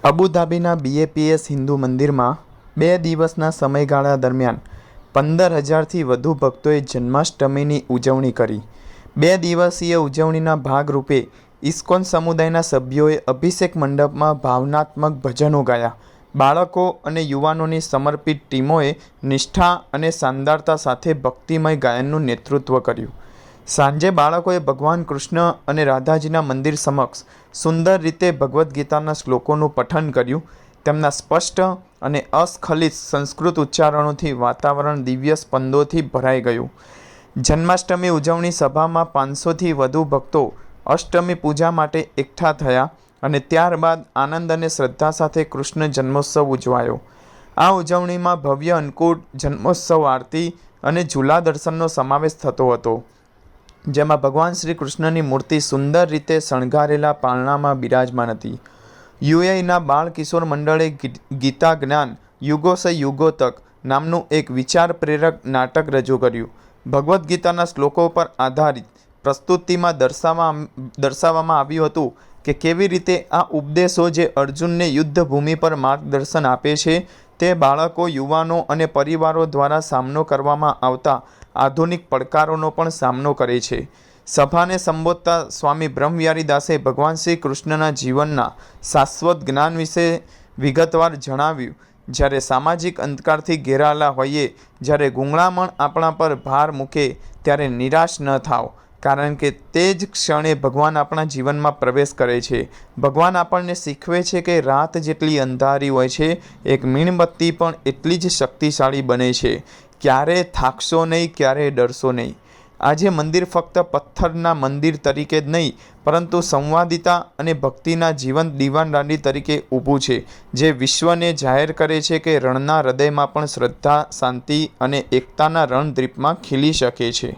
અબુધાબીના BAPS Hindu મંદિરમાં 2 દિવસના સમયગાળા દરમિયાન 15,000થી વધુ ભક્તોએ જન્માષ્ટમીની ઉજવણી કરી। 2 દિવસીય ઉજવણીના ભાગરૂપે ઇસ્કોન સમુદાયના સભ્યોએ અભિષેક મંડપમાં ભાવનાત્મક ભજનો ગાયા। બાળકો અને યુવાનોની સમર્પિત ટીમોએ નિષ્ઠા અને શાનદારતા સાથે ભક્તિમય ગાયનનું નેતૃત્વ કર્યું। સાંજે બાળકોએ ભગવાન કૃષ્ણ અને રાધાજીના મંદિર સમક્ષ સુંદર રીતે ભગવદ્ ગીતાના શ્લોકોનું પઠન કર્યું। તેમના સ્પષ્ટ અને અસ્ખલિત સંસ્કૃત ઉચ્ચારણોથી વાતાવરણ દિવ્ય સ્પંદોથી ભરાઈ ગયું। જન્માષ્ટમી ઉજવણી સભામાં 500થી વધુ ભક્તો અષ્ટમી પૂજા માટે એકઠા થયા અને ત્યારબાદ આનંદ અને શ્રદ્ધા સાથે કૃષ્ણ જન્મોત્સવ ઉજવાયો। આ ઉજવણીમાં ભવ્ય અન્નકૂટ, જન્મોત્સવ આરતી અને ઝૂલા દર્શનનો સમાવેશ થતો હતો, જેમાં ભગવાન શ્રી કૃષ્ણની મૂર્તિ સુંદર રીતે શણગારેલા પારણામાં બિરાજમાન હતી। યુએઈના બાળ કિશોર મંડળે ગીતા જ્ઞાન યુગો સે યુગો તક નામનું એક વિચાર પ્રેરક નાટક રજૂ કર્યું। ભગવદ્ ગીતાના શ્લોકો પર આધારિત પ્રસ્તુતિમાં દર્શાવવામાં આવ્યું હતું કે કેવી રીતે આ ઉપદેશો જે અર્જુનને યુદ્ધભૂમિ પર માર્ગદર્શન આપે છે, તે બાળકો, યુવાનો અને પરિવારો દ્વારા સામનો કરવામાં આવતા આધુનિક પડકારોનો પણ સામનો કરે છે। સભાને સંબોધતા સ્વામી બ્રહ્મયારી દાસે ભગવાન શ્રી કૃષ્ણના જીવનના શાશ્વત જ્ઞાન વિશે વિગતવાર જણાવ્યું। જ્યારે સામાજિક અંધકારથી ઘેરાયેલા હોઈએ, જ્યારે ગુંગળામણ આપણા પર ભાર મૂકે, ત્યારે નિરાશ ન થાવ, કારણ કે તે જ ક્ષણે ભગવાન આપણા જીવનમાં પ્રવેશ કરે છે। ભગવાન આપણને શીખવે છે કે રાત જેટલી અંધારી હોય છે, એક મીણબત્તી પણ એટલી જ શક્તિશાળી બને છે। ક્યારેય થાકશો નહીં, ક્યારેય ડરશો નહીં। આજે મંદિર ફક્ત પથ્થરના મંદિર તરીકે જ નહીં, પરંતુ સંવાદિતા અને ભક્તિના જીવંત દીવાનદાંડી તરીકે ઊભું છે, જે વિશ્વને જાહેર કરે છે કે રણના હૃદયમાં પણ શ્રદ્ધા, શાંતિ અને એકતાના રણદ્વીપમાં ખીલી શકે છે।